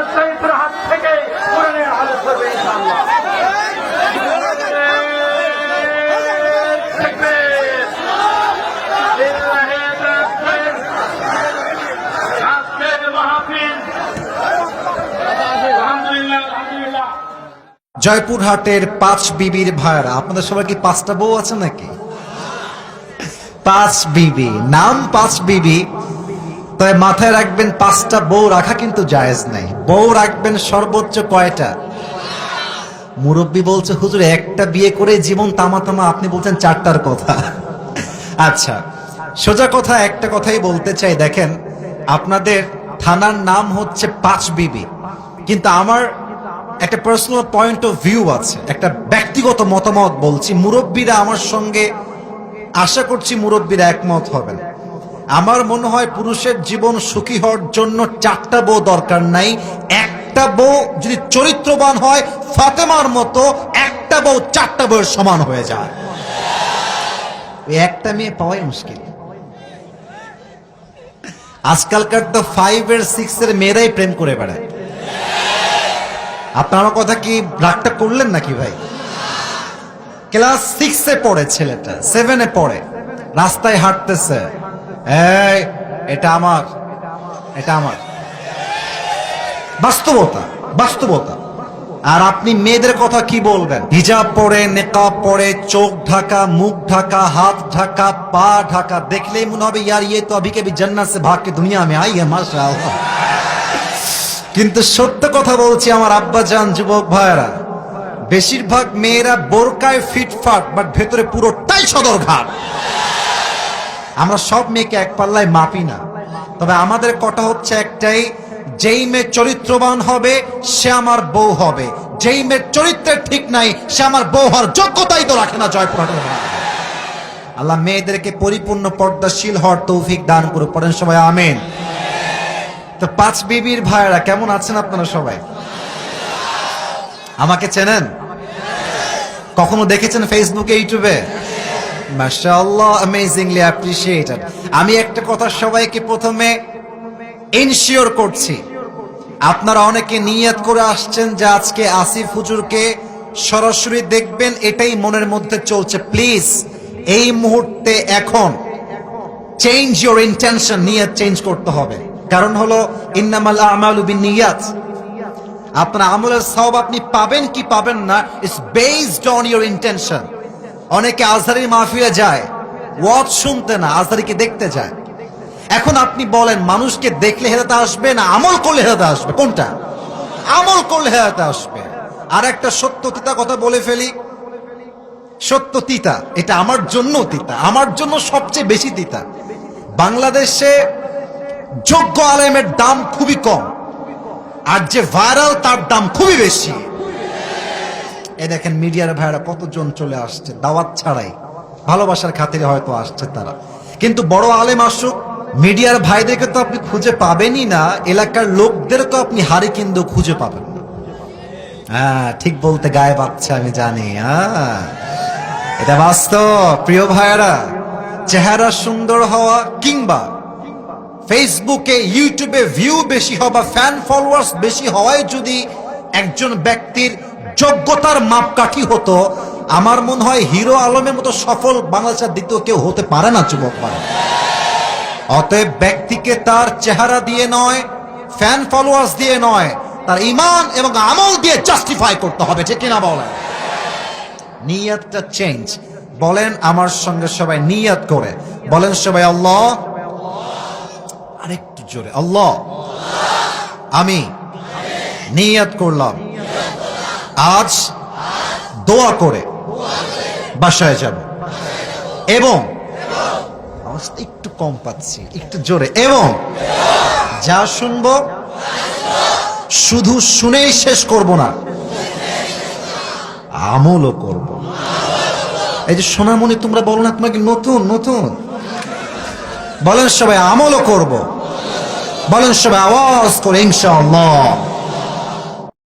রাজশাহীর হাত থেকে কোরআনের আলো করবে ইনশাআল্লাহ। জয়পুরহাটের পাঁচ বিবির ভাইরা, আপনাদের সবাই কি পাঁচটা বউ আছে নাকি? পাঁচ বিবি, নাম পাঁচ বিবি, তবে মাথায় রাখবেন পাঁচটা বউ রাখা কিন্তু জায়েজ নাই। বউ রাখবেন সর্বোচ্চ কয়টা? মুরব্বী বলছে হুজুর একটা বিয়ে করে জীবন তামা তামা, আপনি বলছেন চারটার কথা। আচ্ছা, সোজা কথা একটা কথাই বলতে চাই, দেখেন আপনাদের থানার নাম হচ্ছে পাঁচ বিবি, কিন্তু আমার একটা পার্সোনাল পয়েন্ট অফ ভিউ আছে, একটা ব্যক্তিগত মতামত বলছি। মুরব্বীরা আমার সঙ্গে, আশা করছি মুরব্বীরা একমত হবেন। আমার মনে হয় পুরুষের জীবন সুখী হওয়ার জন্য চারটা বউ দরকার নাই, একটা বউ যদি চরিত্রবান হয় ফাতেমার মতো, একটা বউ চারটা বউয়ের সমান হয়ে যায়। ওই একটা মেয়ে পাওয়াই মুশকিল। আজকালকার তো 5 এর 6 এর মেয়েরাই প্রেম করে বেড়ায়। আপনার কথা কি রাগটা করলেন নাকি ভাই? ক্লাস 6 এ পড়ে ছেলেটা, 7 এ পড়ে, রাস্তায় হাঁটতেছে, এই এটা আমার, এটা আমার। বাস্তবতা, বাস্তবতা। আর আপনি মেয়েদের কথা কি বলবেন? হিজাব পরে, নেকাব পরে, চোখ ঢাকা, মুখ ঢাকা, হাত ঢাকা, পা ঢাকা, দেখলেই মনে হবে ইয়ার ইয়ে তো अभी के भी जन्नत से भाग के दुनिया में आई है माशाআল্লাহ। কিন্তু সত্য কথা বলছি আমার আব্বা জান, যুবক ভাইরা, বেশিরভাগ মেয়েরা বোরকায় ফিটফাট, বাট ভেতরে পুরোটাই সদরঘাট। আমরা সব মেয়েকে এক পাল্লায় মাপি না, তবে আমাদের কথা হচ্ছে একটাই, যেই মেয়ে চরিত্রবান হবে সে আমার বউ হবে, যেই মেয়ের চরিত্রের ঠিক নাই সে আমার বউ হওয়ার যোগ্যতাই তো রাখে না। জয়পুরহাটের আল্লাহ মেয়েদেরকে পরিপূর্ণ পর্দাশীল হওয়ার তৌফিক দান করুক, পড়েন সবাই আমিন। তো পাঁচ বিবির ভাইরা কেমন আছেন আপনারা সবাই? আমাকে চেনেন? কখনো দেখেছেন ফেসবুকে, ইউটিউবে? মাশাআল্লাহ, অ্যামেজিংলি অ্যাপ্রিশিয়েটেড। আমি একটা কথা সবাইকে প্রথমে ইনশিওর করছি, আপনারা অনেকে নিয়ত করে আসছেন যে আজকে আসিফ হুজুরকে সরাসরি দেখবেন, এটাই মনের মধ্যে চলছে। প্লিজ এই মুহূর্তে এখন চেঞ্জ ইউর ইন্টেনশন, নিয়ত চেঞ্জ করতে হবে। কারণ হলো ইন্নামাল আমালু বিন্নিয়াত, আপনার আমলের সওয়াব আপনি পাবেন কি পাবেন না, it's based on your intention. অনেকে আজহারির মাহফিলে যায় ওয়াজ শুনতে না, আজহারিকে দেখতে যায়। এখন আপনি বলেন মানুষকে দেখলে হেদায়েত আসবে না আমল করলে হেদায়েত আসবে? কোনটা? আমল করলে হেদায়েত আসবে। আর একটা সত্য তিতা কথা বলে ফেলি, সত্য তিতা, এটা আমার জন্য তিতা, আমার জন্য সবচেয়ে বেশি তিতা। বাংলাদেশে যোগ্য আলেমের দাম খুবই কম, আর যে ভাইরাল তার দাম খুবই বেশি। এ দেখেন মিডিয়ার ভাইরা কতজন চলে আসছে দাওয়াত ছাড়াই, ভালোবাসার খাতিরে হয়তো আসছে তারা, কিন্তু বড় আলেম আসুক, মিডিয়ার ভাইদেরকে তো আপনি খুঁজে পাবেনই না, এলাকার লোকদেরকে আপনি হারে কিন্তু খুঁজে পাবেন না। হ্যাঁ, ঠিক বলতে গায়ে বাচ্চা, আমি জানি, এটা বাস্তব। প্রিয় ভাইরা, চেহারা সুন্দর হওয়া কিংবা ফেসবুকে ইউটিউবে ভিউ বেশি হওয়া বা ফ্যান ফলোয়ার্স বেশি হওয়ায় যদি একজন ব্যক্তির যোগ্যতার মাপকাঠি হতো, আমার মনে হয় হিরো আলমের মতো সফল বাংলাদেশের দ্বিতীয় কেউ হতে পারে না, যুবক ভাই। অতএব ব্যক্তিকে তার চেহারা দিয়ে নয়, ফ্যান ফলোয়ার্স দিয়ে নয়, তার ঈমান এবং আমল দিয়ে জাস্টিফাই করতে হবে, ঠিক কিনা বলেন? নিয়তটা চেঞ্জ। বলেন আমার সঙ্গে সবাই নিয়ত করে, বলেন সবাই আল্লাহ, আরেকটু জোরে, আল্লাহ আমি নিয়ত করলাম আজ দোয়া করে বাসায় যাব, এবং অবস্থা একটু কম পাচ্ছি, একটু জোরে, এবং যা শুনবো শুধু শুনেই শেষ করব না, আমলও করব। এই যে সোনামণি তোমরা বলো না তোমাকে নতুন নতুন, বলেন সবাই আমলও করব, বলেন সবাই আওয়াজ করে ইনশাআল্লাহ।